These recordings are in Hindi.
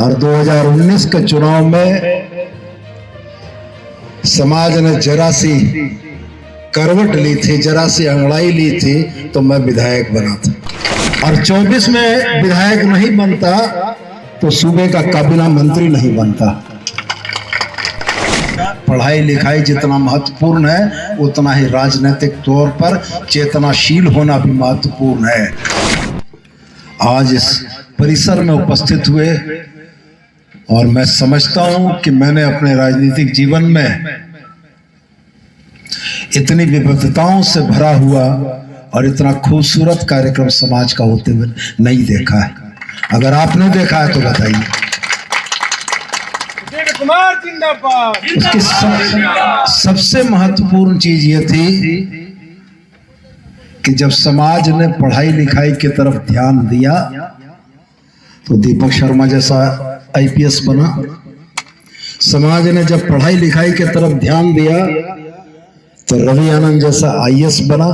और 2019 के चुनाव में समाज ने जरा सी करवट ली थी, जरा सी अंगड़ाई ली थी, तो मैं विधायक बना था। और 24 में विधायक नहीं बनता तो सूबे का काबीना मंत्री नहीं बनता। पढ़ाई लिखाई जितना महत्वपूर्ण है उतना ही राजनीतिक तौर पर चेतनाशील होना भी महत्वपूर्ण है। आज इस परिसर में उपस्थित हुए और मैं समझता हूं कि मैंने अपने राजनीतिक जीवन में इतनी विविधताओं से भरा हुआ और इतना खूबसूरत कार्यक्रम समाज का होते हुए नहीं देखा है। अगर आपने देखा है तो बताइए। उसकी सबसे महत्वपूर्ण चीज ये थी कि जब समाज ने पढ़ाई लिखाई की तरफ ध्यान दिया तो दीपक शर्मा जैसा आईपीएस बना। समाज ने जब पढ़ाई लिखाई की तरफ ध्यान दिया तो रवि आनंद जैसा आईएएस बना।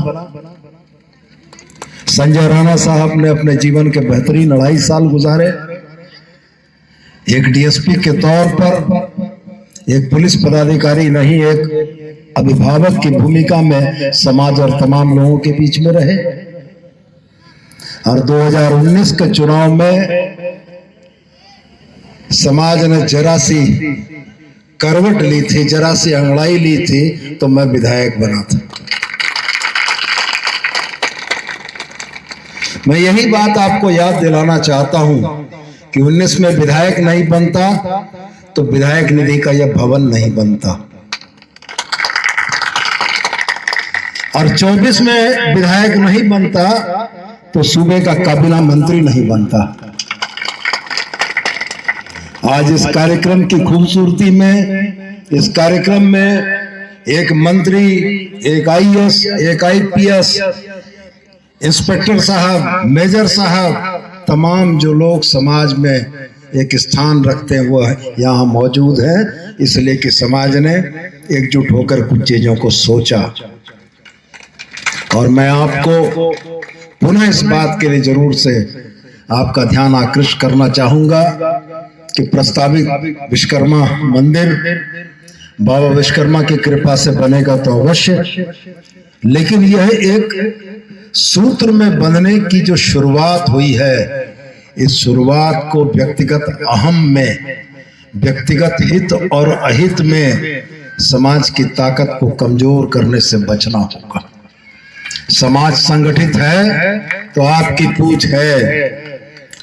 संजय राणा साहब ने अपने जीवन के बेहतरीन 2.5 साल गुजारे। एक डीएसपी के तौर पर एक पुलिस पदाधिकारी नहीं, एक अभिभावक की भूमिका में समाज और तमाम लोगों के बीच में रहे। और 2019 के चुनाव में समाज ने जरा सी करवट ली थी, जरा सी अंगड़ाई ली थी, तो मैं विधायक बना था। मैं यही बात आपको याद दिलाना चाहता हूं कि 19 में विधायक नहीं बनता तो विधायक निधि का यह भवन नहीं बनता, और 24 में विधायक नहीं बनता तो सूबे का काबीना मंत्री नहीं बनता। आज इस कार्यक्रम की खूबसूरती में, इस कार्यक्रम में एक मंत्री, एक आईएएस, एक आईपीएस, इंस्पेक्टर साहब, मेजर साहब, तमाम जो लोग समाज में एक स्थान रखते हैं वो यहाँ मौजूद हैं, इसलिए कि समाज ने एकजुट होकर कुछ चीजों को सोचा। और मैं आपको पुनः इस बात के लिए जरूर से आपका ध्यान आकृष्ट करना चाहूंगा कि प्रस्तावित विश्वकर्मा मंदिर बाबा विश्वकर्मा की कृपा से बनेगा तो अवश्य, लेकिन यह एक सूत्र में बंधने की जो शुरुआत हुई है, इस शुरुआत को व्यक्तिगत अहम में, व्यक्तिगत हित और अहित में समाज की ताकत को कमजोर करने से बचना होगा। समाज संगठित है तो आपकी पूछ है।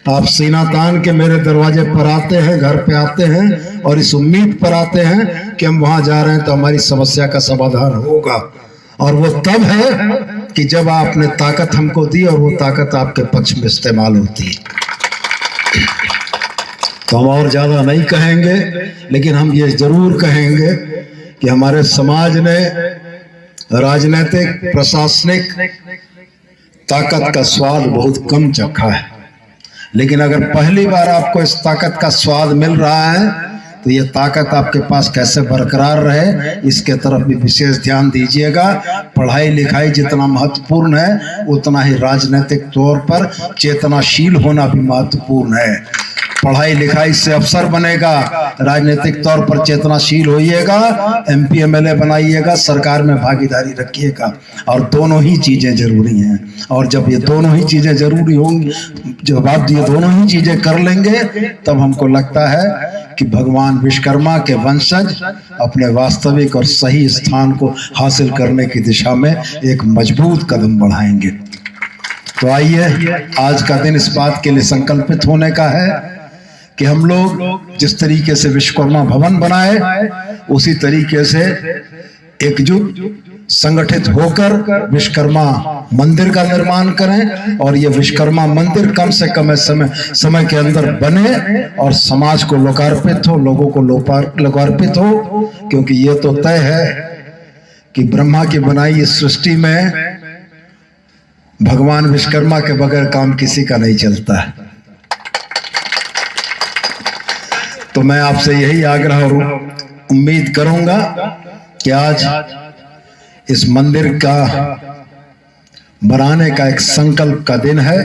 आप सीना तान के मेरे दरवाजे पर आते हैं, घर पे आते हैं और इस उम्मीद पर आते हैं कि हम वहां जा रहे हैं तो हमारी समस्या का समाधान होगा, और वो तब है कि जब आपने ताकत हमको दी और वो ताकत आपके पक्ष में इस्तेमाल होती है। तो हम और ज्यादा नहीं कहेंगे, लेकिन हम ये जरूर कहेंगे कि हमारे समाज ने राजनीतिक, प्रशासनिक ताकत का स्वाद बहुत कम चखा है, लेकिन अगर पहली बार आपको इस ताकत का स्वाद मिल रहा है तो ये ताकत आपके पास कैसे बरकरार रहे, इसके तरफ भी विशेष ध्यान दीजिएगा। पढ़ाई लिखाई जितना महत्वपूर्ण है उतना ही राजनीतिक तौर पर चेतनाशील होना भी महत्वपूर्ण है। पढ़ाई लिखाई से अफसर बनेगा, राजनीतिक तौर पर चेतनाशील होइएगा, एमपी एमएलए बनाइएगा, सरकार में भागीदारी रखिएगा, और दोनों ही चीजें जरूरी हैं। और जब ये दोनों ही चीजें जरूरी होंगी, जब आप ये दोनों ही चीजें कर लेंगे, तब हमको लगता है कि भगवान विश्वकर्मा के वंशज अपने वास्तविक और सही स्थान को हासिल करने की दिशा में एक मजबूत कदम बढ़ाएंगे। तो आइए, आज का दिन इस बात के लिए संकल्पित होने का है कि हम लोग जिस तरीके से विश्वकर्मा भवन बनाए, उसी तरीके से एकजुट संगठित होकर विश्वकर्मा मंदिर का निर्माण करें, और ये विश्वकर्मा मंदिर कम से कम समय के अंदर बने और समाज को लोकार्पित हो, लोगों को लोकार्पित हो, क्योंकि ये तो तय है कि ब्रह्मा की बनाई इस सृष्टि में भगवान विश्वकर्मा के बगैर काम किसी का नहीं चलता है। तो मैं आपसे यही आग्रह और उम्मीद करूंगा कि आज इस मंदिर का बनाने का एक संकल्प का दिन है।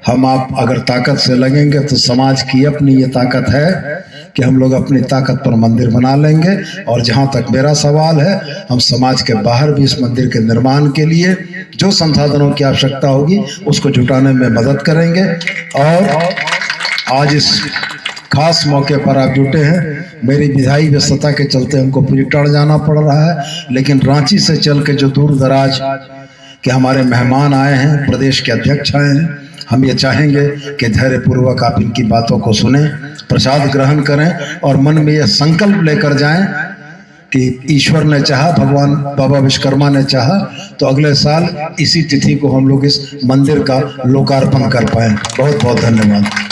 हम आप अगर ताकत से लगेंगे तो समाज की अपनी ये ताकत है कि हम लोग अपनी ताकत पर मंदिर बना लेंगे। और जहाँ तक मेरा सवाल है, हम समाज के बाहर भी इस मंदिर के निर्माण के लिए जो संसाधनों की आवश्यकता होगी उसको जुटाने में मदद करेंगे। और आज इस खास मौके पर आप जुटे हैं। मेरी विधायी व्यस्तता के चलते हमको पीटड़ जाना पड़ रहा है, लेकिन रांची से चल के जो दूर दराज के हमारे मेहमान आए हैं, प्रदेश के अध्यक्ष आए हैं, हम ये चाहेंगे कि धैर्यपूर्वक आप इनकी बातों को सुने, प्रसाद ग्रहण करें और मन में यह संकल्प लेकर जाएं कि ईश्वर ने चाहा, भगवान बाबा विश्वकर्मा ने चाहा तो अगले साल इसी तिथि को हम लोग इस मंदिर का लोकार्पण कर पाएं। बहुत बहुत धन्यवाद।